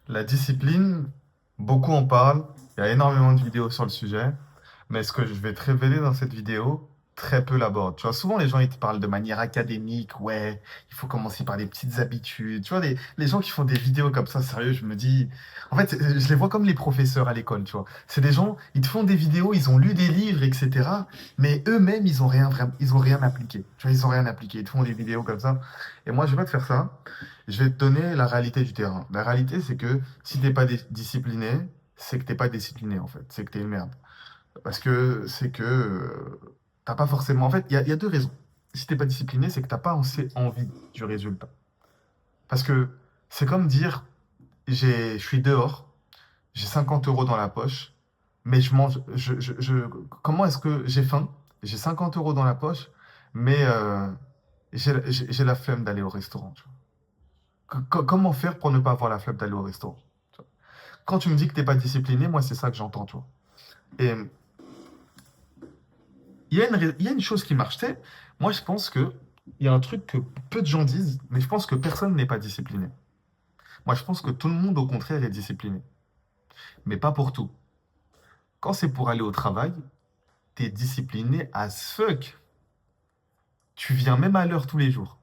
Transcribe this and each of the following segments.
La discipline, beaucoup en parlent, il y a énormément de vidéos sur le sujet, mais ce que je vais te révéler dans cette vidéo, très peu l'abordent. Tu vois, souvent les gens ils te parlent de manière académique, ouais, il faut commencer par des petites habitudes. Tu vois, les gens qui font des vidéos comme ça, sérieux, je me dis, en fait, je les vois comme les professeurs à l'école, tu vois. C'est des gens, ils te font des vidéos, ils ont lu des livres, etc., mais eux-mêmes, ils ont rien appliqué. Tu vois, ils ont rien appliqué, ils te font des vidéos comme ça. Et moi, je vais pas te faire ça. Je vais te donner la réalité du terrain. La réalité, c'est que si t'es pas discipliné, c'est que t'es pas discipliné, en fait. C'est que t'es une merde. Parce que c'est que t'as pas forcément. En fait, il y a deux raisons. Si t'es pas discipliné, c'est que t'as pas assez envie du résultat. Parce que c'est comme dire, je suis dehors, j'ai 50 euros dans la poche, mais je mange. Comment est-ce que j'ai faim? J'ai 50 euros dans la poche, mais j'ai la flemme d'aller au restaurant. Tu vois. Comment faire pour ne pas avoir la flemme d'aller au restaurant? Tu vois. Quand tu me dis que t'es pas discipliné, moi, c'est ça que j'entends, tu vois. Et il y a une chose qui marche, tu sais. Moi, je pense que il y a un truc que peu de gens disent, mais je pense que personne n'est pas discipliné. Moi, je pense que tout le monde, au contraire, est discipliné. Mais pas pour tout. Quand c'est pour aller au travail, t'es discipliné as fuck. Tu viens même à l'heure tous les jours.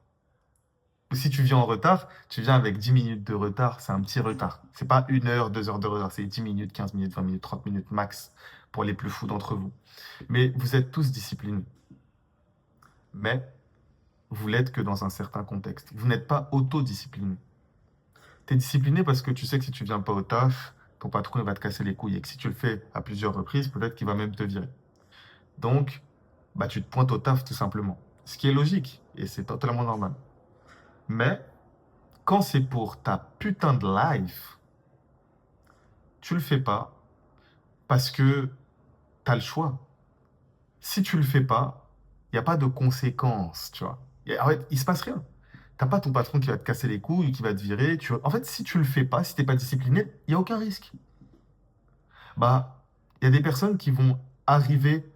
Ou si tu viens en retard, tu viens avec 10 minutes de retard, c'est un petit retard. C'est pas 1 heure, 2 heures de retard, c'est 10 minutes, 15 minutes, 20 minutes, 30 minutes max pour les plus fous d'entre vous. Mais vous êtes tous disciplinés. Mais vous l'êtes que dans un certain contexte. Vous n'êtes pas autodiscipliné. Tu es discipliné parce que tu sais que si tu viens pas au taf, ton patron il va te casser les couilles et que si tu le fais à plusieurs reprises, peut-être qu'il va même te virer. Donc, bah, tu te pointes au taf tout simplement. Ce qui est logique et c'est totalement normal. Mais quand c'est pour ta putain de life, tu le fais pas parce que tu as le choix. Si tu le fais pas, il n'y a pas de conséquences, tu vois. En fait, il se passe rien. T'as pas ton patron qui va te casser les couilles, qui va te virer. En fait, si tu le fais pas, si t'es pas discipliné, il n'y a aucun risque. Bah, il y a des personnes qui vont arriver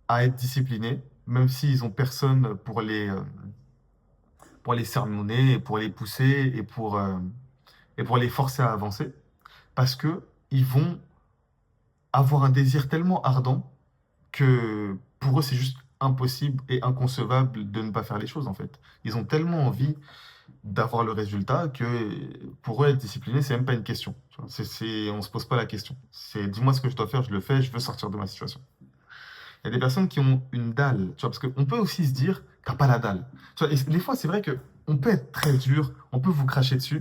à être disciplinées, même s'ils ont personne pour les sermonner, et pour les pousser et pour les forcer à avancer, parce que ils vont avoir un désir tellement ardent que pour eux, c'est juste impossible et inconcevable de ne pas faire les choses, en fait. Ils ont tellement envie d'avoir le résultat que pour eux, être discipliné, c'est même pas une question. Tu vois. On se pose pas la question. C'est dis-moi ce que je dois faire, je le fais, je veux sortir de ma situation. Il y a des personnes qui ont une dalle, tu vois, parce qu'on peut aussi se dire, t'as pas la dalle. Tu vois, et des fois, c'est vrai que on peut être très dur, on peut vous cracher dessus,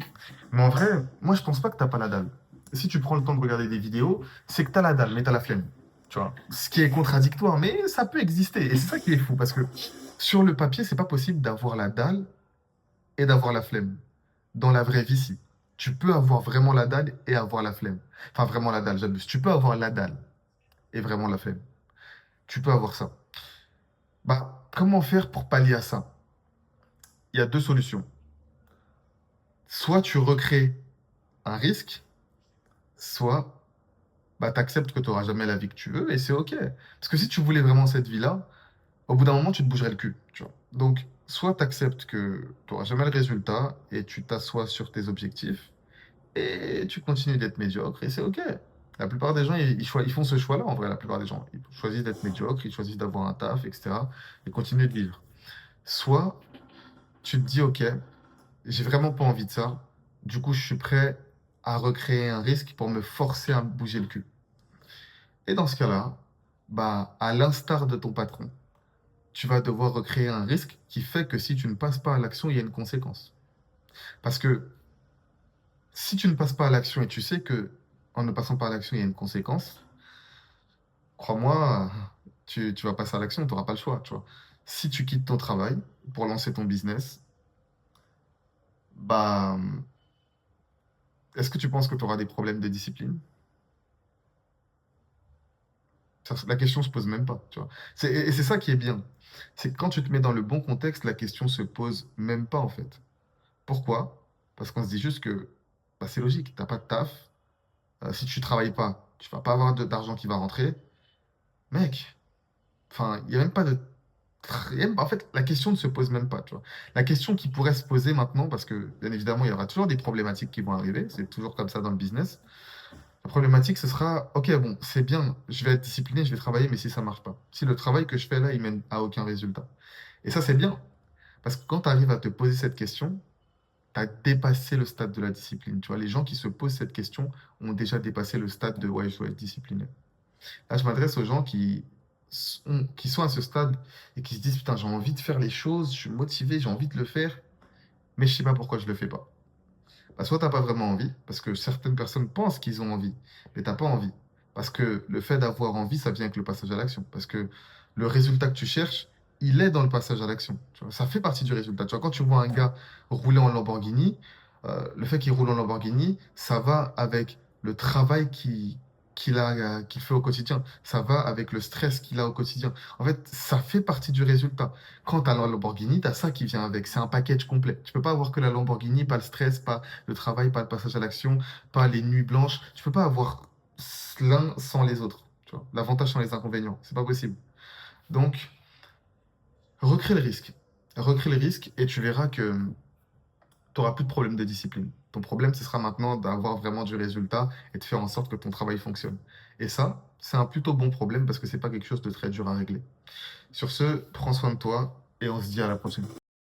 mais en vrai, moi, je pense pas que t'as pas la dalle. Si tu prends le temps de regarder des vidéos, c'est que t'as la dalle, mais t'as la flemme. Tu vois, ce qui est contradictoire, mais ça peut exister. Et c'est ça qui est fou, parce que sur le papier, c'est pas possible d'avoir la dalle et d'avoir la flemme. Dans la vraie vie, si. Tu peux avoir vraiment la dalle et avoir la flemme. Enfin, vraiment la dalle, j'abuse. Tu peux avoir la dalle et vraiment la flemme. Tu peux avoir ça. Bah, comment faire pour pallier à ça? Il y a deux solutions. Soit tu recrées un risque, soit bah, tu acceptes que tu n'auras jamais la vie que tu veux et c'est OK. Parce que si tu voulais vraiment cette vie-là, au bout d'un moment, tu te bougerais le cul. Tu vois. Donc, soit tu acceptes que tu n'auras jamais le résultat et tu t'assois sur tes objectifs et tu continues d'être médiocre et c'est OK. La plupart des gens, ils font ce choix-là en vrai, la plupart des gens. Ils choisissent d'être médiocres, ils choisissent d'avoir un taf, etc. et continuer de vivre. Soit tu te dis, OK, j'ai vraiment pas envie de ça. Du coup, je suis prêt à recréer un risque pour me forcer à me bouger le cul. Et dans ce cas-là, bah, à l'instar de ton patron, tu vas devoir recréer un risque qui fait que si tu ne passes pas à l'action, il y a une conséquence. Parce que si tu ne passes pas à l'action et tu sais que en ne passant pas à l'action, il y a une conséquence, crois-moi, tu vas passer à l'action, tu n'auras pas le choix, tu vois. Si tu quittes ton travail pour lancer ton business, bah, est-ce que tu penses que tu auras des problèmes de discipline? La question se pose même pas, tu vois. Et c'est ça qui est bien. C'est que quand tu te mets dans le bon contexte, la question se pose même pas, en fait. Pourquoi? Parce qu'on se dit juste que bah, c'est logique, t'as pas de taf. Si tu travailles pas, tu vas pas avoir d'argent qui va rentrer. Mec, enfin, il y a même pas de... En fait, la question ne se pose même pas, tu vois. La question qui pourrait se poser maintenant, parce que bien évidemment, il y aura toujours des problématiques qui vont arriver, c'est toujours comme ça dans le business. La problématique, ce sera, ok, bon, c'est bien, je vais être discipliné, je vais travailler, mais si ça marche pas, si le travail que je fais là, il mène à aucun résultat. Et ça, c'est bien, parce que quand tu arrives à te poser cette question, tu as dépassé le stade de la discipline. Tu vois, les gens qui se posent cette question ont déjà dépassé le stade de, ouais, je dois être discipliné. Là, je m'adresse aux gens qui sont à ce stade et qui se disent, putain, j'ai envie de faire les choses, je suis motivé, j'ai envie de le faire, mais je sais pas pourquoi je le fais pas. Bah, soit t'as pas vraiment envie, parce que certaines personnes pensent qu'ils ont envie, mais t'as pas envie. Parce que le fait d'avoir envie, ça vient avec le passage à l'action. Parce que le résultat que tu cherches, il est dans le passage à l'action. Tu vois, ça fait partie du résultat. Tu vois, quand tu vois un gars rouler en Lamborghini, le fait qu'il roule en Lamborghini, ça va avec le travail qu'il fait au quotidien. Ça va avec le stress qu'il a au quotidien. En fait, ça fait partie du résultat. Quand tu as la Lamborghini, tu as ça qui vient avec. C'est un package complet. Tu peux pas avoir que la Lamborghini, pas le stress, pas le travail, pas le passage à l'action, pas les nuits blanches. Tu peux pas avoir l'un sans les autres. Tu vois. L'avantage sans les inconvénients. C'est pas possible. Donc, recrée le risque. Recrée le risque et tu verras que tu n'auras plus de problème de discipline. Ton problème, ce sera maintenant d'avoir vraiment du résultat et de faire en sorte que ton travail fonctionne. Et ça, c'est un plutôt bon problème parce que c'est pas quelque chose de très dur à régler. Sur ce, prends soin de toi et on se dit à la prochaine.